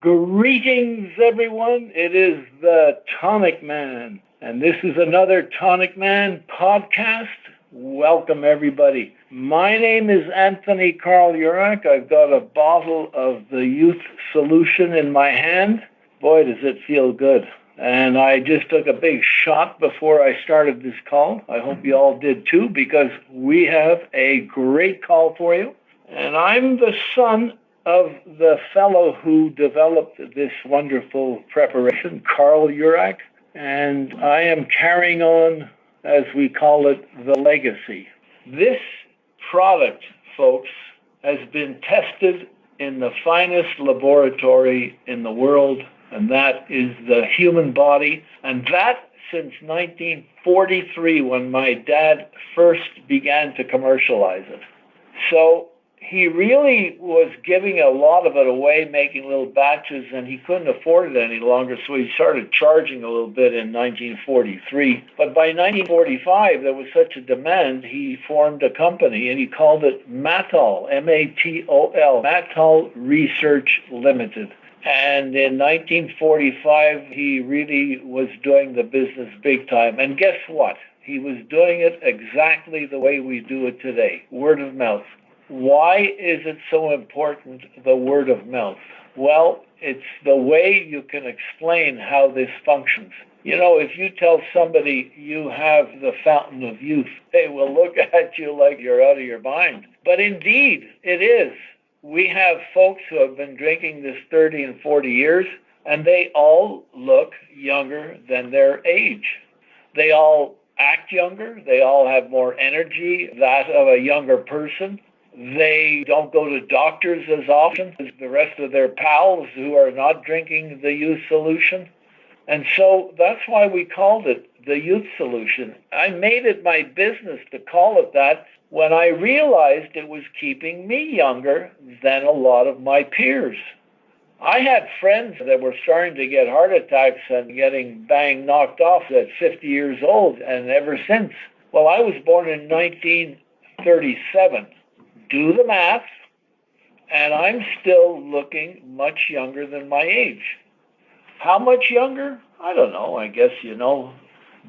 Greetings, everyone. It is the Tonic Man, and this is another Tonic Man podcast. Welcome, everybody. My name is Anthony Carl Jurak. I've got a bottle of the Youth Solution in my hand. Boy, does it feel good. And I just took a big shot before I started this call. I hope you all did too, because we have a great call for you. And I'm the son of the fellow who developed this wonderful preparation, Carl Jurak, and I am carrying on, as we call it, the legacy. This product, folks, has been tested in the finest laboratory in the world, and that is the human body, and that since 1943 when my dad first began to commercialize it. So he really was giving a lot of it away, making little batches, and he couldn't afford it any longer, so he started charging a little bit in 1943. But by 1945, there was such a demand, he formed a company, and he called it Matonol, M-A-T-O-L, Matonol Research Limited. And in 1945, he really was doing the business big time. And guess what? He was doing it exactly the way we do it today, word of mouth. Why is it so important, the word of mouth? Well, it's the way you can explain how this functions. You know, if you tell somebody you have the fountain of youth, they will look at you like you're out of your mind. But indeed, it is. We have folks who have been drinking this 30 and 40 years, and they all look younger than their age. They all act younger. They all have more energy, that of a younger person. They don't go to doctors as often as the rest of their pals who are not drinking the Youth Solution. And so that's why we called it the Youth Solution. I made it my business to call it that when I realized it was keeping me younger than a lot of my peers. I had friends that were starting to get heart attacks and getting knocked off at 50 years old, and ever since. Well, I was born in 1937. Do the math, and I'm still looking much younger than my age. How much younger? I don't know. I guess,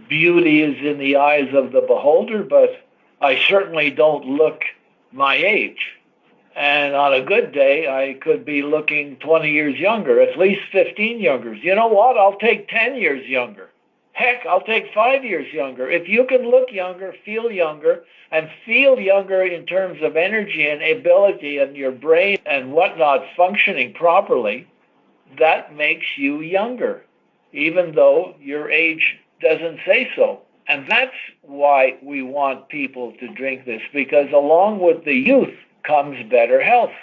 beauty is in the eyes of the beholder, but I certainly don't look my age. And on a good day, I could be looking 20 years younger, at least 15 younger. You know what? I'll take 10 years younger. Heck, I'll take 5 years younger. If you can look younger, and feel younger in terms of energy and ability and your brain and whatnot functioning properly, that makes you younger, even though your age doesn't say so. And that's why we want people to drink this, because along with the youth comes better health.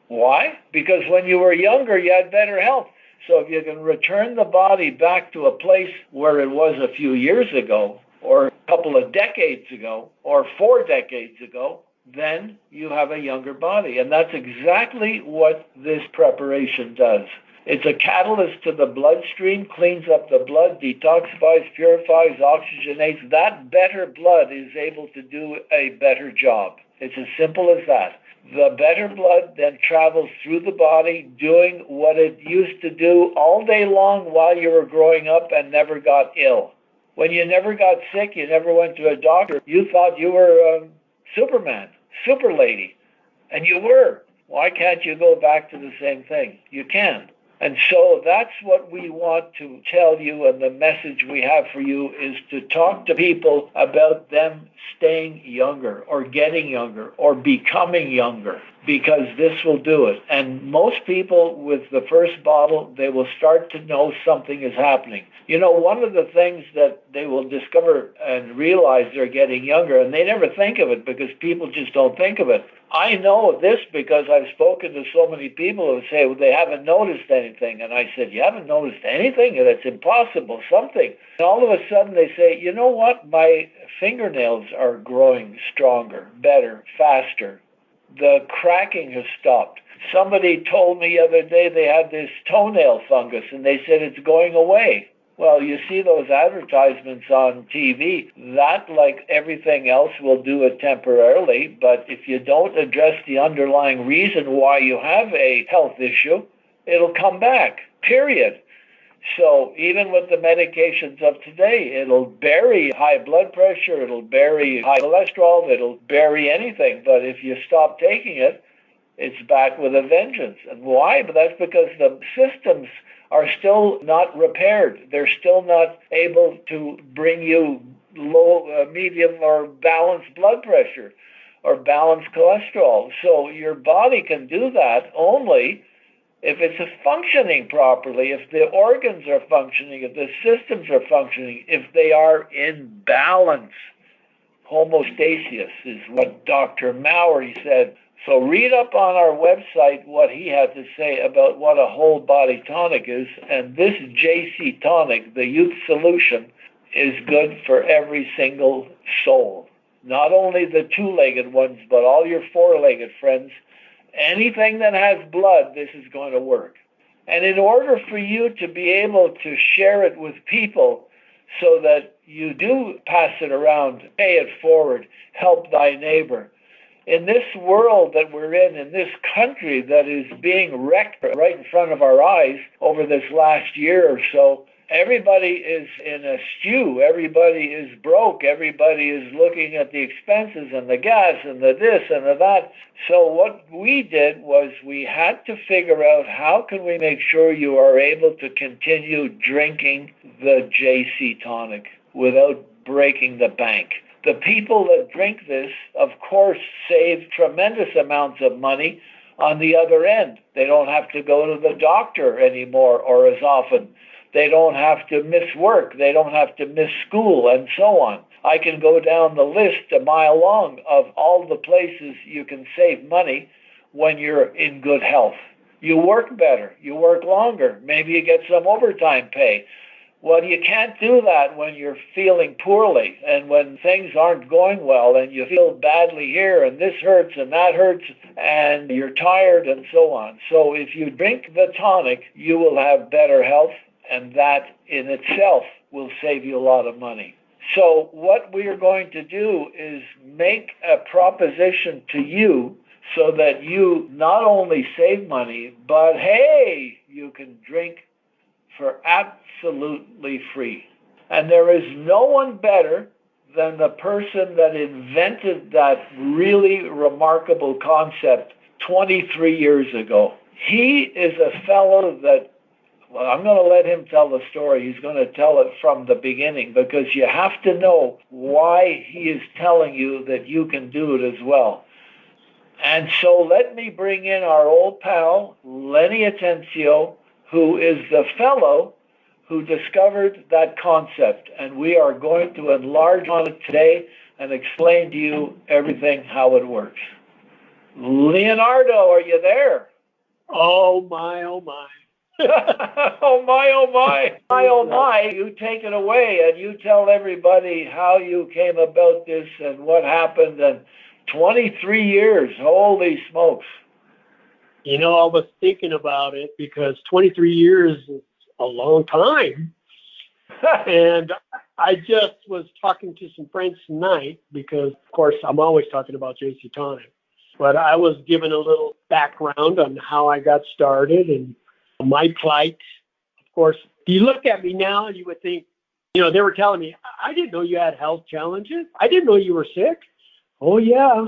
Why? Because when you were younger, you had better health. So if you can return the body back to a place where it was a few years ago, or a couple of decades ago, or 4 decades ago, then you have a younger body. And that's exactly what this preparation does. It's a catalyst to the bloodstream, cleans up the blood, detoxifies, purifies, oxygenates. That better blood is able to do a better job. It's as simple as that. The better blood then travels through the body, doing what it used to do all day long while you were growing up and never got ill. When you never got sick, you never went to a doctor, you thought you were Superman, super lady. And you were. Why can't you go back to the same thing? You can. And so that's what we want to tell you, and the message we have for you is to talk to people about them staying younger or getting younger or becoming younger, because this will do it. And most people with the first bottle, they will start to know something is happening. You know, one of the things that they will discover and realize they're getting younger, and they never think of it because people just don't think of it. I know this because I've spoken to so many people who say, well, they haven't noticed anything. And I said, you haven't noticed anything? That's impossible, something. And all of a sudden they say, you know what? My fingernails are growing stronger, better, faster. The cracking has stopped. Somebody told me the other day they had this toenail fungus, and they said it's going away. Well, you see those advertisements on TV, that, like everything else, will do it temporarily. But if you don't address the underlying reason why you have a health issue, it'll come back, period. So even with the medications of today, it'll bury high blood pressure, it'll bury high cholesterol, it'll bury anything. But if you stop taking it, it's back with a vengeance. And why? But that's because the systems are still not repaired. They're still not able to bring you low, medium, or balanced blood pressure or balanced cholesterol. So your body can do that only if it's functioning properly, if the organs are functioning, if the systems are functioning, if they are in balance. Homeostasis is what Dr. Maury said. So read up on our website what he had to say about what a whole body tonic is. And this JC tonic, the youth solution, is good for every single soul. Not only the two-legged ones, but all your four-legged friends. Anything that has blood, this is going to work. And in order for you to be able to share it with people so that you do pass it around, pay it forward, help thy neighbor, in this world that we're in this country that is being wrecked right in front of our eyes over this last year or so, everybody is in a stew. Everybody is broke. Everybody is looking at the expenses and the gas and the this and the that. So what we did was we had to figure out how can we make sure you are able to continue drinking the JC tonic without breaking the bank. The people that drink this, of course, save tremendous amounts of money on the other end. They don't have to go to the doctor anymore or as often. They don't have to miss work. They don't have to miss school and so on. I can go down the list a mile long of all the places you can save money when you're in good health. You work better. You work longer. Maybe you get some overtime pay. Well, you can't do that when you're feeling poorly and when things aren't going well and you feel badly here and this hurts and that hurts and you're tired and so on. So if you drink the tonic, you will have better health, and that in itself will save you a lot of money. So what we are going to do is make a proposition to you so that you not only save money, but hey, you can drink for absolutely free. And there is no one better than the person that invented that really remarkable concept 23 years ago. He is a fellow that, well, I'm going to let him tell the story. He's going to tell it from the beginning because you have to know why he is telling you that you can do it as well. And so let me bring in our old pal, Lenny Atencio, who is the fellow who discovered that concept. And we are going to enlarge on it today and explain to you everything, how it works. Leonardo, are you there? Oh, my, oh, my. Oh, my, oh, my. My, oh, my. You take it away and you tell everybody how you came about this and what happened. And 23 years, holy smokes. You know, I was thinking about it because 23 years is a long time. And I just was talking to some friends tonight because, of course, I'm always talking about JC Tonic. But I was given a little background on how I got started and my plight. Of course, you look at me now and you would think, you know, they were telling me, I didn't know you had health challenges. I didn't know you were sick. Oh, yeah.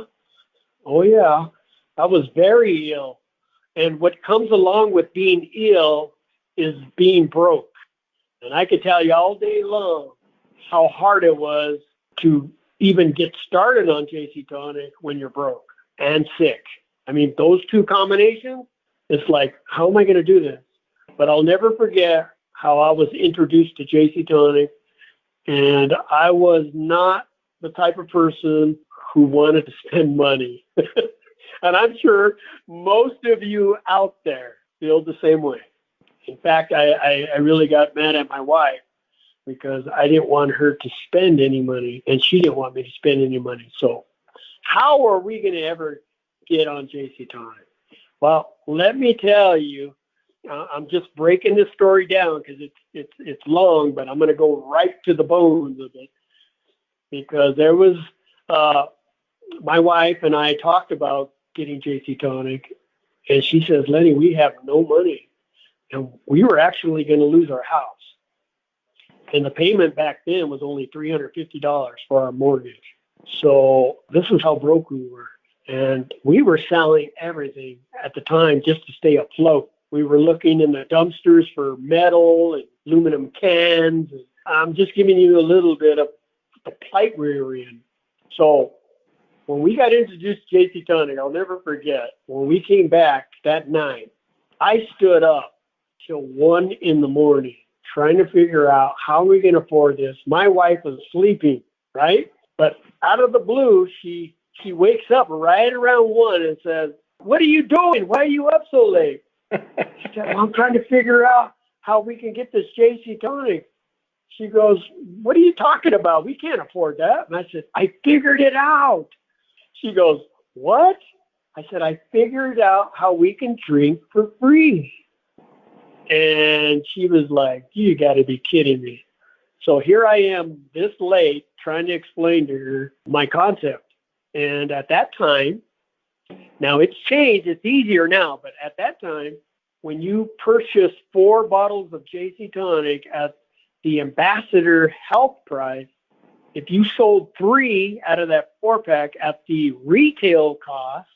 Oh, yeah. I was very ill. And what comes along with being ill is being broke. And I could tell you all day long how hard it was to even get started on JC Tonic when you're broke and sick. I mean, those two combinations, it's like, how am I going to do this? But I'll never forget how I was introduced to JC Tonic. And I was not the type of person who wanted to spend money. And I'm sure most of you out there feel the same way. In fact, I really got mad at my wife because I didn't want her to spend any money, and she didn't want me to spend any money. So how are we going to ever get on JC Tonic? Well, let me tell you, I'm just breaking this story down because it's long, but I'm going to go right to the bones of it because there was my wife and I talked about getting JC Tonic, and she says, Lenny, we have no money. And we were actually going to lose our house. And the payment back then was only $350 for our mortgage. So this is how broke we were. And we were selling everything at the time just to stay afloat. We were looking in the dumpsters for metal and aluminum cans. And I'm just giving you a little bit of the plight we were in. So when we got introduced to JC Tonic, I'll never forget, when we came back that night, I stood up till 1 a.m. trying to figure out how we're going to afford this. My wife was sleeping, right? But out of the blue, she wakes up right around 1 and says, "What are you doing? Why are you up so late?" She said, "I'm trying to figure out how we can get this JC Tonic." She goes, "What are you talking about? We can't afford that." And I said, "I figured it out." She goes, "What?" I said, "I figured out how we can drink for free." And she was like, "You got to be kidding me." So here I am this late trying to explain to her my concept. And at that time, now it's changed, it's easier now, but at that time, when you purchased 4 bottles of JC Tonic at the Ambassador Health price, if you sold 3 out of that 4-pack at the retail cost,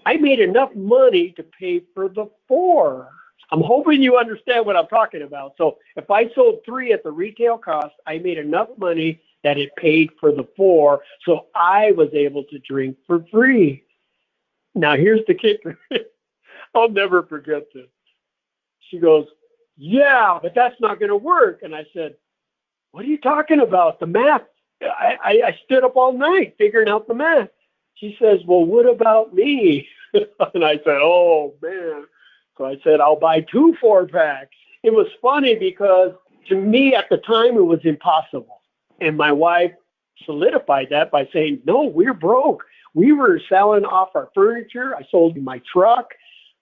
I made enough money to pay for the 4. I'm hoping you understand what I'm talking about. So if I sold 3 at the retail cost, I made enough money that it paid for the 4, so I was able to drink for free. Now here's the kicker. I'll never forget this. She goes, "Yeah, but that's not going to work." And I said, "What are you talking about? The math." I stood up all night figuring out the math. She says, "Well, what about me?" And I said, "Oh, man." So I said, "I'll buy 2 4-packs. It was funny because to me at the time it was impossible. And my wife solidified that by saying, "No, we're broke. We were selling off our furniture. I sold my truck.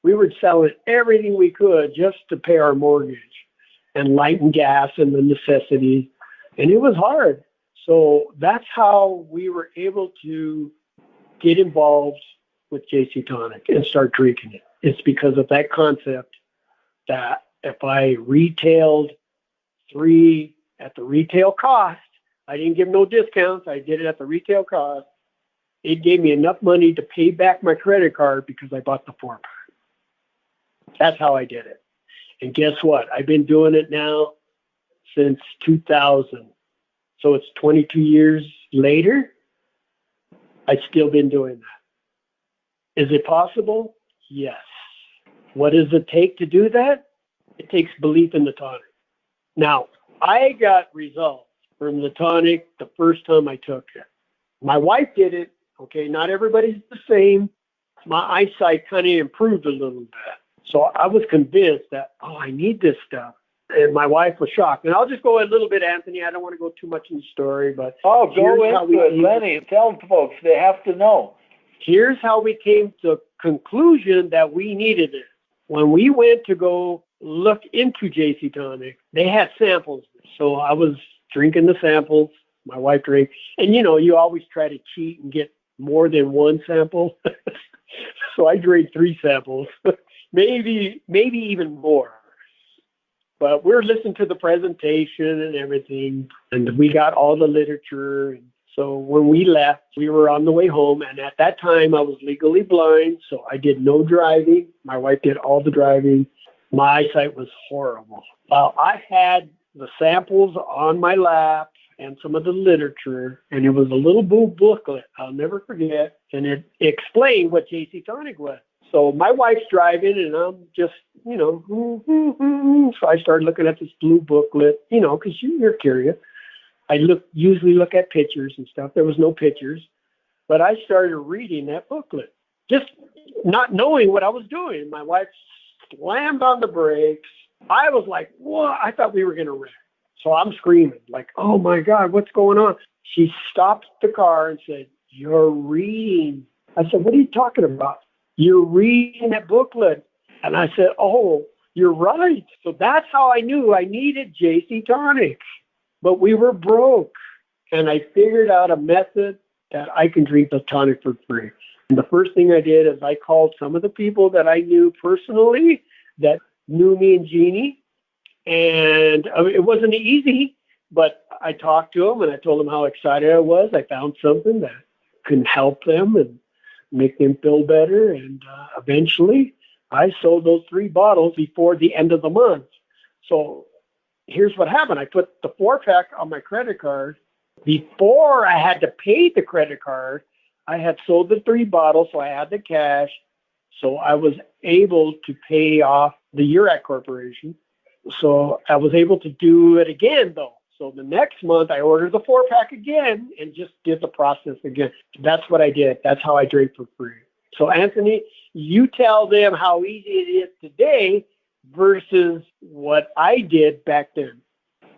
We were selling everything we could just to pay our mortgage and light and gas and the necessities." And it was hard. So that's how we were able to get involved with JC Tonic and start drinking it. It's because of that concept that if I retailed 3 at the retail cost, I didn't give no discounts. I did it at the retail cost. It gave me enough money to pay back my credit card because I bought the 4-pack. That's how I did it. And guess what? I've been doing it now since 2000. So it's 22 years later. I've still been doing that. Is it possible? Yes. What does it take to do that? It takes belief in the tonic. Now, I got results from the tonic the first time I took it. My wife did it. Okay, not everybody's the same. My eyesight kind of improved a little bit. So I was convinced that, I need this stuff. And my wife was shocked. And I'll just go a little bit, Anthony. I don't want to go too much in the story, but go into it, Lenny. Tell folks, they have to know. Here's how we came to the conclusion that we needed it. When we went to go look into JC Tonic, they had samples. So I was drinking the samples. My wife drank. And, you always try to cheat and get more than 1 sample. So I drank 3 samples, maybe even more. But we're listening to the presentation and everything, and we got all the literature. And so when we left, we were on the way home, and at that time I was legally blind, so I did no driving. My wife did all the driving. My eyesight was horrible. I had the samples on my lap and some of the literature, and it was a little blue booklet, I'll never forget, and it explained what JC Tonic was. So my wife's driving, and I'm just, So I started looking at this blue booklet, because you're curious. I usually look at pictures and stuff. There was no pictures, but I started reading that booklet, just not knowing what I was doing. My wife slammed on the brakes. I was like, "What?" I thought we were going to wreck. So I'm screaming, like, "Oh my God, what's going on?" She stopped the car and said, "You're reading." I said, "What are you talking about?" "You're reading that booklet." And I said, "Oh, you're right." So that's how I knew I needed JC Tonic. But we were broke. And I figured out a method that I can drink the tonic for free. And the first thing I did is I called some of the people that I knew personally, that knew me and Jeannie. And it wasn't easy, but I talked to them and I told them how excited I was. I found something that can help them and make them feel better. And eventually I sold those 3 bottles before the end of the month. So here's what happened. I put the 4-pack on my credit card. Before I had to pay the credit card, I had sold the 3 bottles, so I had the cash. So I was able to pay off the Jurak Corporation. So I was able to do it again, though. So the next month, I ordered the 4-pack again and just did the process again. That's what I did. That's how I drink for free. So, Anthony, you tell them how easy it is today versus what I did back then.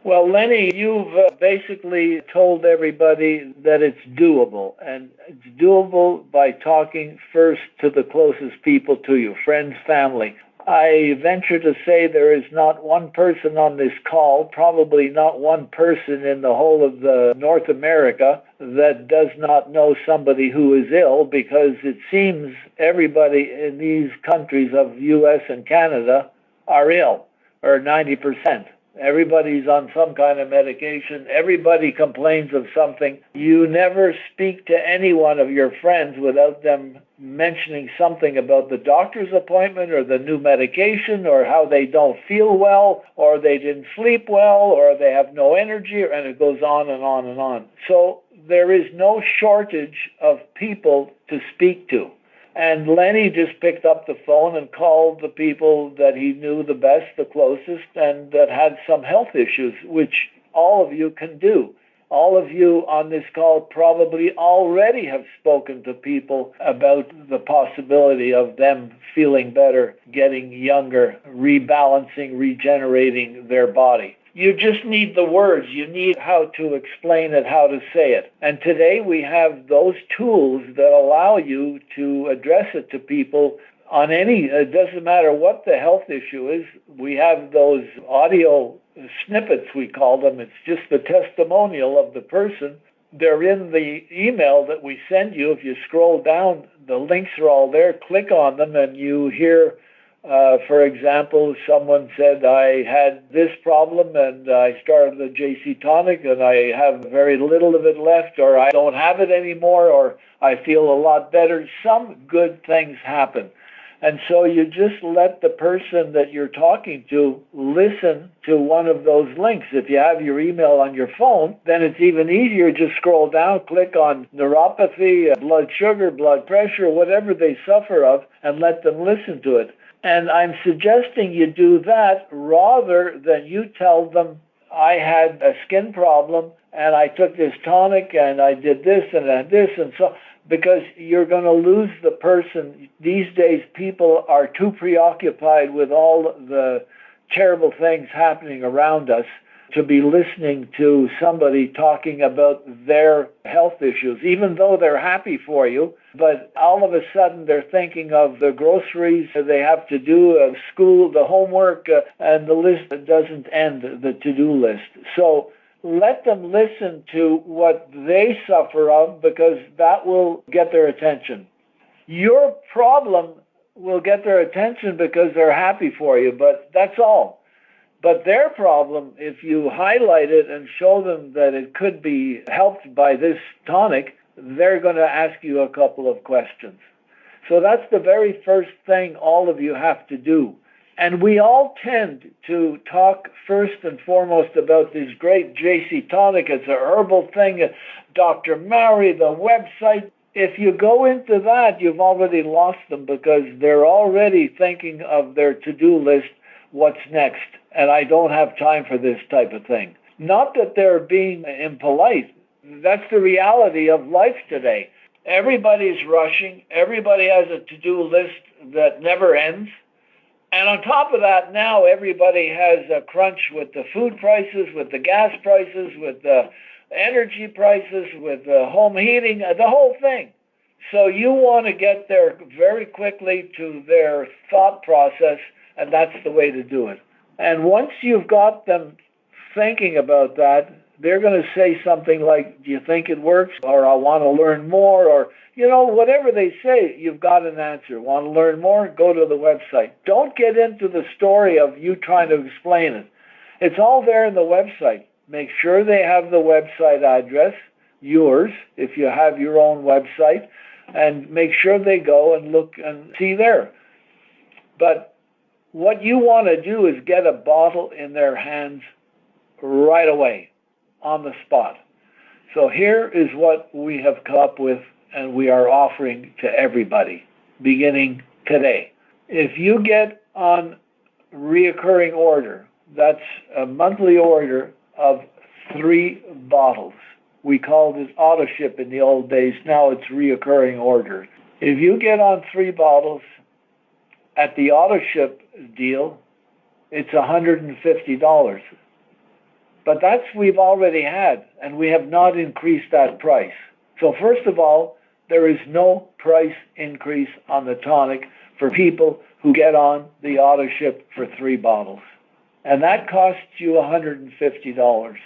Well, Lenny, you've basically told everybody that it's doable, and it's doable by talking first to the closest people to you, friends, family. I venture to say there is not one person on this call, probably not one person in the whole of North America, that does not know somebody who is ill, because it seems everybody in these countries of U.S. and Canada are ill, or 90%. Everybody's on some kind of medication. Everybody complains of something. You never speak to any one of your friends without them mentioning something about the doctor's appointment or the new medication or how they don't feel well or they didn't sleep well or they have no energy, and it goes on and on and on. So there is no shortage of people to speak to. And Lenny just picked up the phone and called the people that he knew the best, the closest, and that had some health issues, which all of you can do. All of you on this call probably already have spoken to people about the possibility of them feeling better, getting younger, rebalancing, regenerating their body. You just need the words. You need how to explain it, how to say it. And today we have those tools that allow you to address it to people on it doesn't matter what the health issue is. We have those audio snippets, we call them. It's just the testimonial of the person. They're in the email that we send you. If you scroll down, the links are all there. Click on them and you hear, for example, someone said, I had this problem and I started the JC Tonic and I have very little of it left, or I don't have it anymore, or I feel a lot better. Some good things happen. And so you just let the person that you're talking to listen to one of those links. If you have your email on your phone, then it's even easier. Just scroll down, click on neuropathy, blood sugar, blood pressure, whatever they suffer of, and let them listen to it. And I'm suggesting you do that rather than you tell them, I had a skin problem and I took this tonic and I did this and I did this and so, because you're going to lose the person. These days, people are too preoccupied with all the terrible things happening around us to be listening to somebody talking about their health issues, even though they're happy for you. But all of a sudden, they're thinking of the groceries they have to do, school, the homework, and the list doesn't end, the to-do list. So let them listen to what they suffer of, because that will get their attention. Your problem will get their attention because they're happy for you, but that's all. But their problem, if you highlight it and show them that it could be helped by this tonic, they're going to ask you a couple of questions. So that's the very first thing all of you have to do. And we all tend to talk first and foremost about this great JC Tonic. It's a herbal thing, Dr. Mary, the website. If you go into that, you've already lost them, because they're already thinking of their to-do list, what's next. And I don't have time for this type of thing. Not that they're being impolite. That's the reality of life today. Everybody's rushing. Everybody has a to-do list that never ends. And on top of that, now everybody has a crunch with the food prices, with the gas prices, with the energy prices, with the home heating, the whole thing. So you want to get there very quickly to their thought process, and that's the way to do it. And once you've got them thinking about that, they're going to say something like, do you think it works? Or I want to learn more, or, whatever they say, you've got an answer. Want to learn more? Go to the website. Don't get into the story of you trying to explain it. It's all there in the website. Make sure they have the website address, yours, if you have your own website, and make sure they go and look and see there. But what you want to do is get a bottle in their hands right away, on the spot. So here is what we have come up with and we are offering to everybody, beginning today. If you get on reoccurring order, that's a monthly order of 3 bottles. We called it auto ship in the old days. Now it's reoccurring order. If you get on 3 bottles at the auto ship deal, it's $150. But that's we've already had, and we have not increased that price. So first of all, there is no price increase on the tonic for people who get on the auto ship for 3 bottles. And that costs you $150.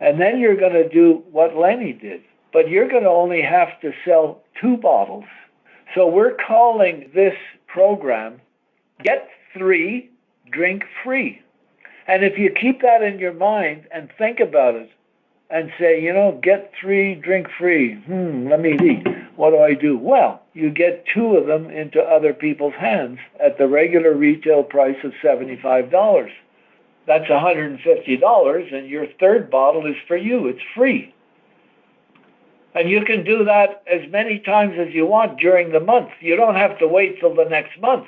And then you're going to do what Lenny did, but you're going to only have to sell 2 bottles. So we're calling this program Get 3, Drink Free. And if you keep that in your mind and think about it and say, get 3, drink free. Let me see. What do I do? Well, you get 2 of them into other people's hands at the regular retail price of $75. That's $150, and your 3rd bottle is for you. It's free. And you can do that as many times as you want during the month. You don't have to wait till the next month.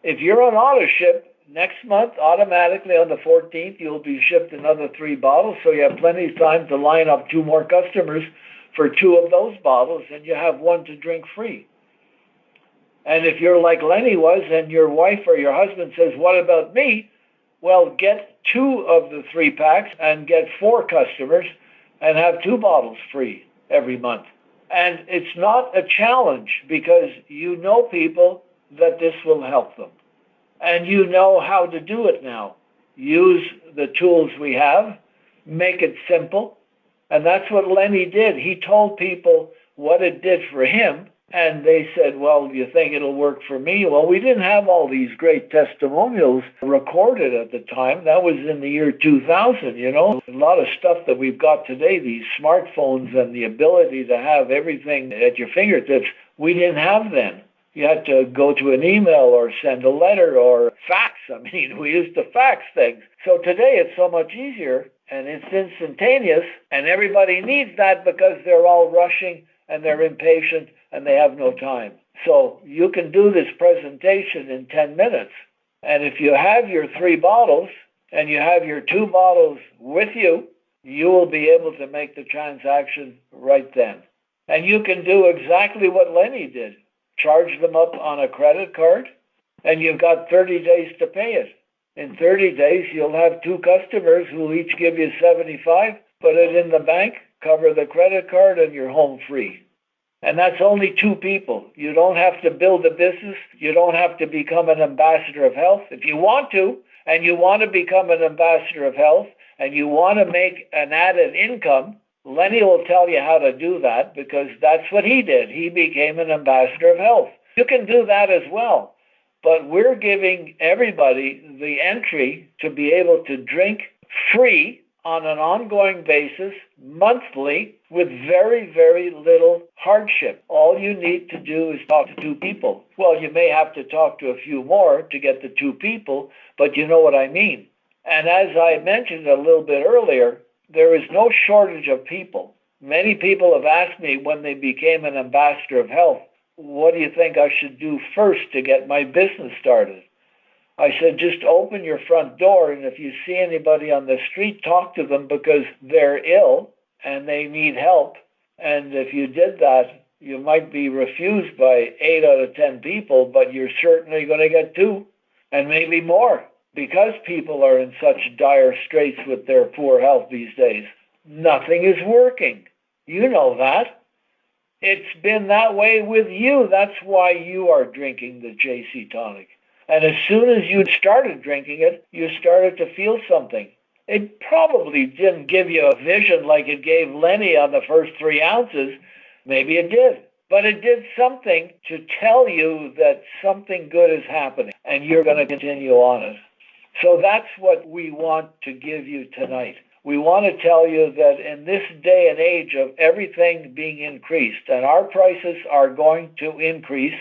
If you're on auto ship, next month, automatically on the 14th, you'll be shipped another 3 bottles, so you have plenty of time to line up 2 more customers for 2 of those bottles, and you have 1 to drink free. And if you're like Lenny was, and your wife or your husband says, what about me? Well, get 2 of the 3 packs and get 4 customers and have 2 bottles free every month. And it's not a challenge because you know people that this will help them. And you know how to do it now. Use the tools we have, make it simple. And that's what Lenny did. He told people what it did for him, and they said, well, do you think it'll work for me? Well, we didn't have all these great testimonials recorded at the time. That was in the year 2000, A lot of stuff that we've got today, these smartphones and the ability to have everything at your fingertips, we didn't have then. You had to go to an email or send a letter or fax. We used to fax things. So today it's so much easier and it's instantaneous, and everybody needs that because they're all rushing and they're impatient and they have no time. So you can do this presentation in 10 minutes. And if you have your 3 bottles and you have your 2 bottles with you, you will be able to make the transaction right then. And you can do exactly what Lenny did. Charge them up on a credit card, and you've got 30 days to pay it. In 30 days, you'll have 2 customers who will each give you $75, put it in the bank, cover the credit card, and you're home free. And that's only 2 people. You don't have to build a business. You don't have to become an ambassador of health. If you want to, and you want to become an ambassador of health, and you want to make an added income, Lenny will tell you how to do that because that's what he did. He became an ambassador of health. You can do that as well. But we're giving everybody the entry to be able to drink free on an ongoing basis, monthly, with very, very little hardship. All you need to do is talk to 2 people. Well, you may have to talk to a few more to get the 2 people, but you know what I mean. And as I mentioned a little bit earlier, there is no shortage of people. Many people have asked me when they became an ambassador of health, what do you think I should do first to get my business started? I said, just open your front door, and if you see anybody on the street, talk to them because they're ill and they need help. And if you did that, you might be refused by 8 out of 10 people, but you're certainly going to get 2 and maybe more. Because people are in such dire straits with their poor health these days, nothing is working. You know that. It's been that way with you. That's why you are drinking the JC Tonic. And as soon as you started drinking it, you started to feel something. It probably didn't give you a vision like it gave Lenny on the first 3 ounces. Maybe it did. But it did something to tell you that something good is happening and you're going to continue on it. So that's what we want to give you tonight. We want to tell you that in this day and age of everything being increased, and our prices are going to increase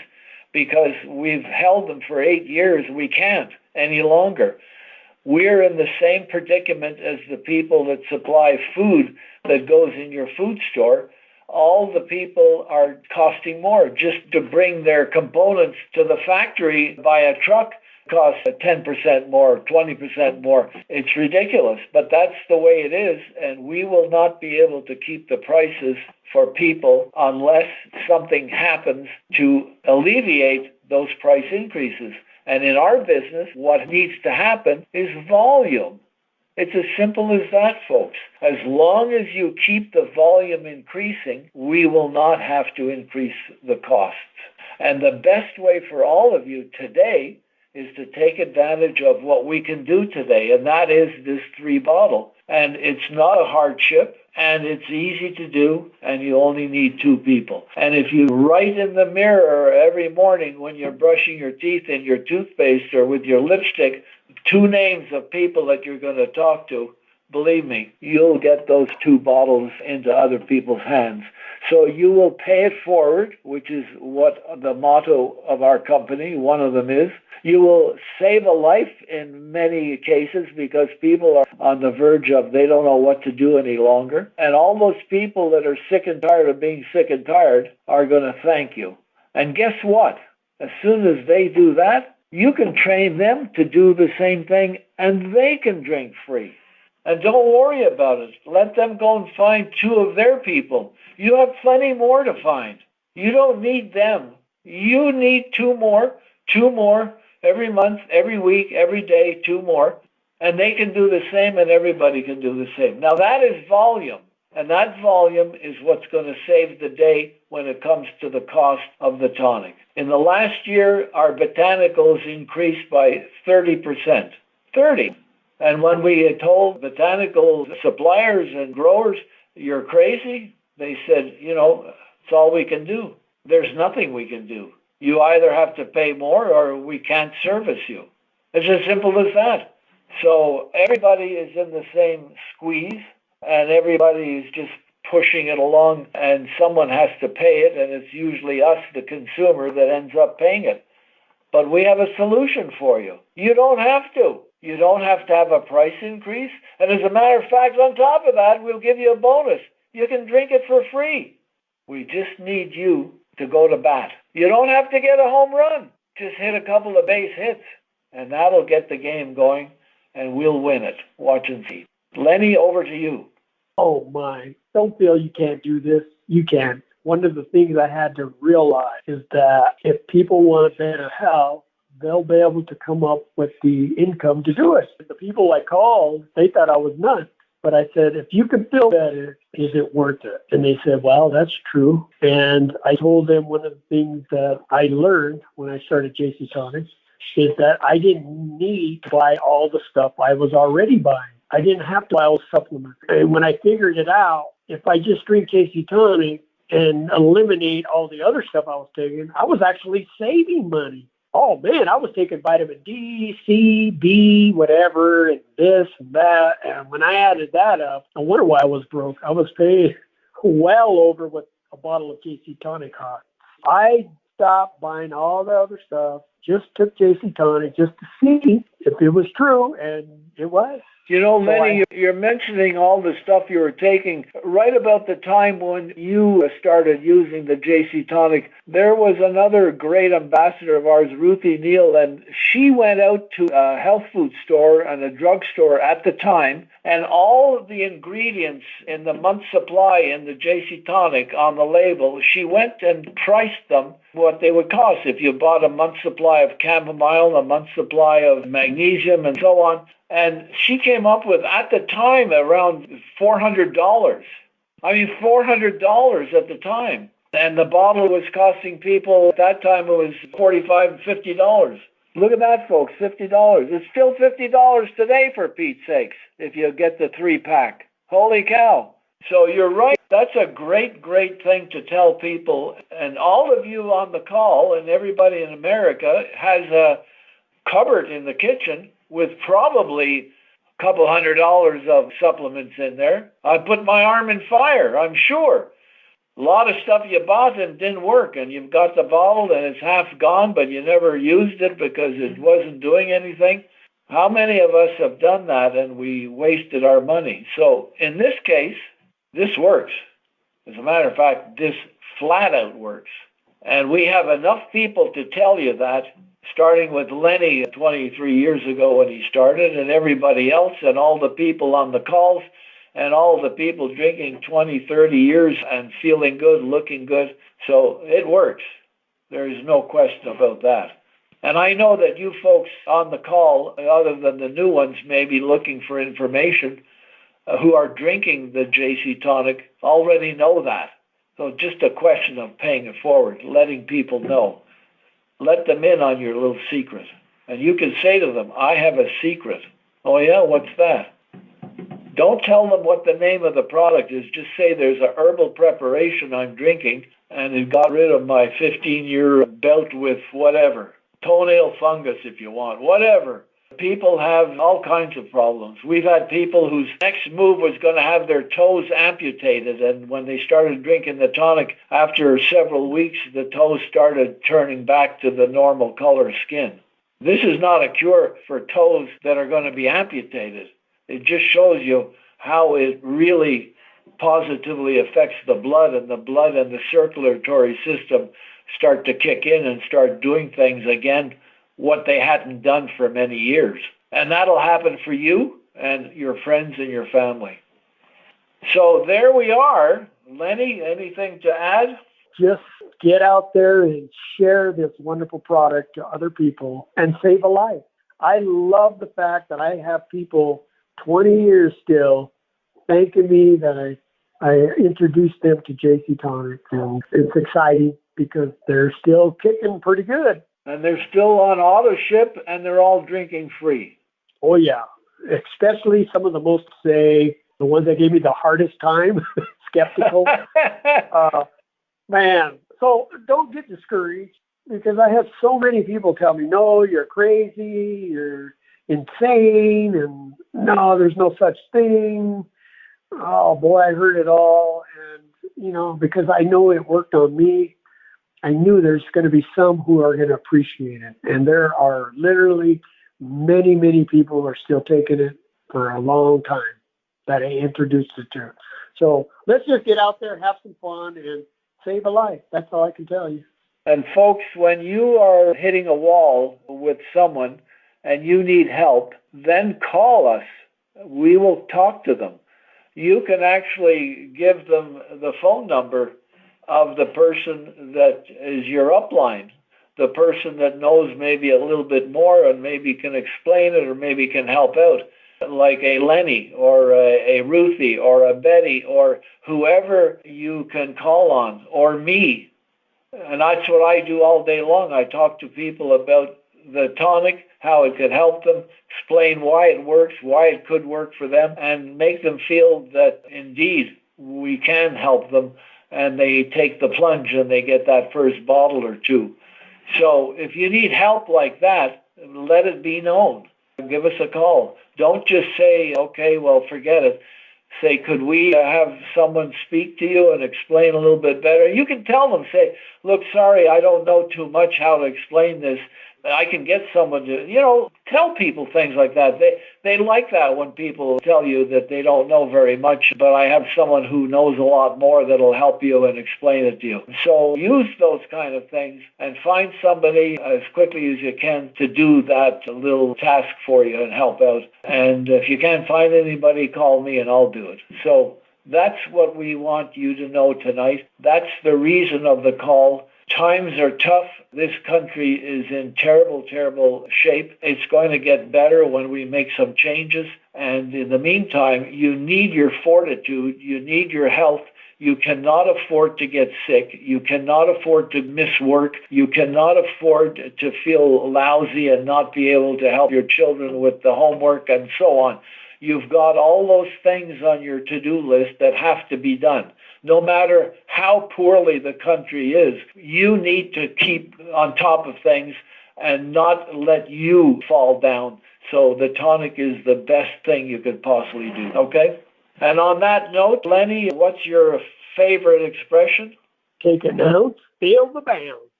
because we've held them for 8 years, we can't any longer. We're in the same predicament as the people that supply food that goes in your food store. All the people are costing more. Just to bring their components to the factory by a truck costs 10% more, 20% more. It's ridiculous, but that's the way it is, and we will not be able to keep the prices for people unless something happens to alleviate those price increases. And in our business, what needs to happen is volume. It's as simple as that, folks. As long as you keep the volume increasing, we will not have to increase the costs. And the best way for all of you today is to take advantage of what we can do today, and that is this 3-bottle. And it's not a hardship, and it's easy to do, and you only need 2 people. And if you write in the mirror every morning when you're brushing your teeth in your toothpaste or with your lipstick 2 names of people that you're going to talk to, believe me, you'll get those 2 bottles into other people's hands. So you will pay it forward, which is what the motto of our company, one of them is. You will save a life in many cases because people are on the verge of they don't know what to do any longer. And all those people that are sick and tired of being sick and tired are going to thank you. And guess what? As soon as they do that, you can train them to do the same thing and they can drink free. And don't worry about it. Let them go and find 2 of their people. You have plenty more to find. You don't need them. You need 2 more, 2 more every month, every week, every day, 2 more. And they can do the same and everybody can do the same. Now that is volume. And that volume is what's going to save the day when it comes to the cost of the tonic. In the last year, our botanicals increased by 30%. 30. And when we told botanical suppliers and growers, you're crazy, they said, it's all we can do. There's nothing we can do. You either have to pay more or we can't service you. It's as simple as that. So everybody is in the same squeeze and everybody is just pushing it along and someone has to pay it, and it's usually us, the consumer, that ends up paying it. But we have a solution for you. You don't have to. You don't have to have a price increase. And as a matter of fact, on top of that, we'll give you a bonus. You can drink it for free. We just need you to go to bat. You don't have to get a home run. Just hit a couple of base hits, and that'll get the game going, and we'll win it. Watch and see. Lenny, over to you. Oh, my. Don't feel you can't do this. You can. One of the things I had to realize is that if people want a better health, they'll be able to come up with the income to do it. The people I called, they thought I was nuts. But I said, if you can feel better, is it worth it? And they said, well, that's true. And I told them one of the things that I learned when I started JC Tonic is that I didn't need to buy all the stuff I was already buying. I didn't have to buy all the supplements. And when I figured it out, if I just drink JC Tonic and eliminate all the other stuff I was taking, I was actually saving money. Oh, man, I was taking vitamin D, C, B, whatever, and this and that. And when I added that up, I wonder why I was broke. I was paying well over what a bottle of JC Tonic cost. I stopped buying all the other stuff, just took JC Tonic just to see if it was true, and it was. Lenny, you're mentioning all the stuff you were taking. Right about the time when you started using the JC Tonic, there was another great ambassador of ours, Ruthie Neal, and she went out to a health food store and a drugstore at the time, and all of the ingredients in the month's supply in the JC Tonic on the label, she went and priced them what they would cost if you bought a month's supply of chamomile, a month's supply of magnesium, and so on. And she came up with, at the time, around $400. I mean, $400 at the time. And the bottle was costing people, at that time, it was $45 and $50. Look at that, folks, $50. It's still $50 today, for Pete's sakes, if you get the 3-pack. Holy cow. So you're right. That's a great, great thing to tell people. And all of you on the call and everybody in America has a cupboard in the kitchen with probably a couple $100 of supplements in there. I put my arm in fire, I'm sure. A lot of stuff you bought and didn't work, and you've got the bottle and it's half gone, but you never used it because it wasn't doing anything. How many of us have done that and we wasted our money? So in this case, this works. As a matter of fact, this flat out works. And we have enough people to tell you that, starting with Lenny 23 years ago when he started, and everybody else, and all the people on the calls, and all the people drinking 20, 30 years and feeling good, looking good. So it works. There is no question about that. And I know that you folks on the call, other than the new ones, may be looking for information, who are drinking the JC Tonic already know that. So just a question of paying it forward, letting people know. Let them in on your little secret. And you can say to them, I have a secret. Oh yeah, what's that? Don't tell them what the name of the product is. Just say there's a herbal preparation I'm drinking, and it got rid of my 15-year belt with whatever. Toenail fungus, if you want, whatever. People have all kinds of problems. We've had people whose next move was going to have their toes amputated, and when they started drinking the tonic, after several weeks, the toes started turning back to the normal color skin. This is not a cure for toes that are going to be amputated. It just shows you how it really positively affects the blood, and the circulatory system start to kick in and start doing things again, what they hadn't done for many years. And that'll happen for you and your friends and your family. So there we are. Lenny, anything to add? Just get out there and share this wonderful product to other people and save a life. I love the fact that I have people 20 years still thanking me that I introduced them to JC Tonic, and it's exciting because they're still kicking pretty good. And they're still on auto ship, and they're all drinking free. Oh yeah, especially some of the most, say, the ones that gave me the hardest time, skeptical. Man, so don't get discouraged, because I have so many people tell me, no, you're crazy, you're insane, and no, there's no such thing. Oh boy, I heard it all. And, because I know it worked on me, I knew there's going to be some who are going to appreciate it. And there are literally many, many people who are still taking it for a long time that I introduced it to. So let's just get out there, have some fun, and save a life. That's all I can tell you. And folks, when you are hitting a wall with someone and you need help, then call us. We will talk to them. You can actually give them the phone number of the person that is your upline, the person that knows maybe a little bit more and maybe can explain it or maybe can help out, like a Lenny or a Ruthie or a Betty or whoever you can call on, or me. And that's what I do all day long. I talk to people about the tonic, how it could help them, explain why it works, why it could work for them, and make them feel that indeed we can help them, and they take the plunge and they get that first bottle or two. So if you need help like that, let it be known. Give us a call. Don't just say, okay, well, forget it. Say, could we have someone speak to you and explain a little bit better? You can tell them, say, look, sorry, I don't know too much how to explain this. I can get someone to, tell people things like that. They like that when people tell you that they don't know very much, but I have someone who knows a lot more that'll help you and explain it to you. So use those kind of things and find somebody as quickly as you can to do that little task for you and help out. And if you can't find anybody, call me and I'll do it. So that's what we want you to know tonight. That's the reason of the call. Times are tough. This country is in terrible, terrible shape. It's going to get better when we make some changes. And in the meantime, you need your fortitude. You need your health. You cannot afford to get sick. You cannot afford to miss work. You cannot afford to feel lousy and not be able to help your children with the homework and so on. You've got all those things on your to-do list that have to be done. No matter how poorly the country is, you need to keep on top of things and not let you fall down. So the tonic is the best thing you could possibly do, okay? And on that note, Lenny, what's your favorite expression? Take an ounce, feel the bounce.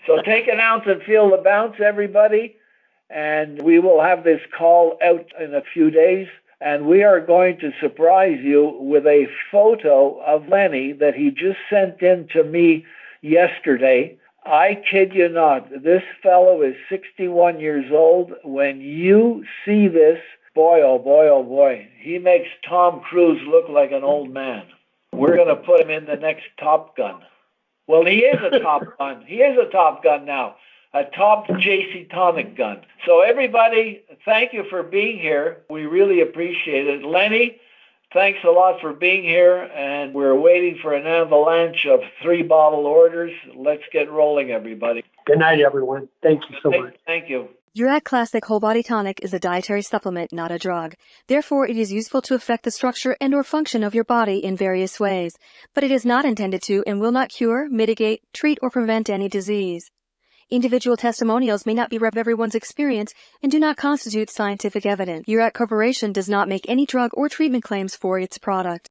So take an ounce and feel the bounce, everybody. And we will have this call out in a few days. And we are going to surprise you with a photo of Lenny that he just sent in to me yesterday. I kid you not, this fellow is 61 years old. When you see this, boy, oh boy, oh boy, he makes Tom Cruise look like an old man. We're going to put him in the next Top Gun. Well, he is a Top Gun. He is a Top Gun now, a top JC Tonic gun. So everybody, thank you for being here. We really appreciate it. Lenny, thanks a lot for being here, and we're waiting for an avalanche of 3-bottle orders. Let's get rolling, everybody. Good night, everyone. Thank you so much. Thank you. Jurak Classic Whole Body Tonic is a dietary supplement, not a drug. Therefore, it is useful to affect the structure and/or function of your body in various ways, but it is not intended to and will not cure, mitigate, treat, or prevent any disease. Individual testimonials may not be everyone's experience and do not constitute scientific evidence. Jurak Corporation does not make any drug or treatment claims for its product.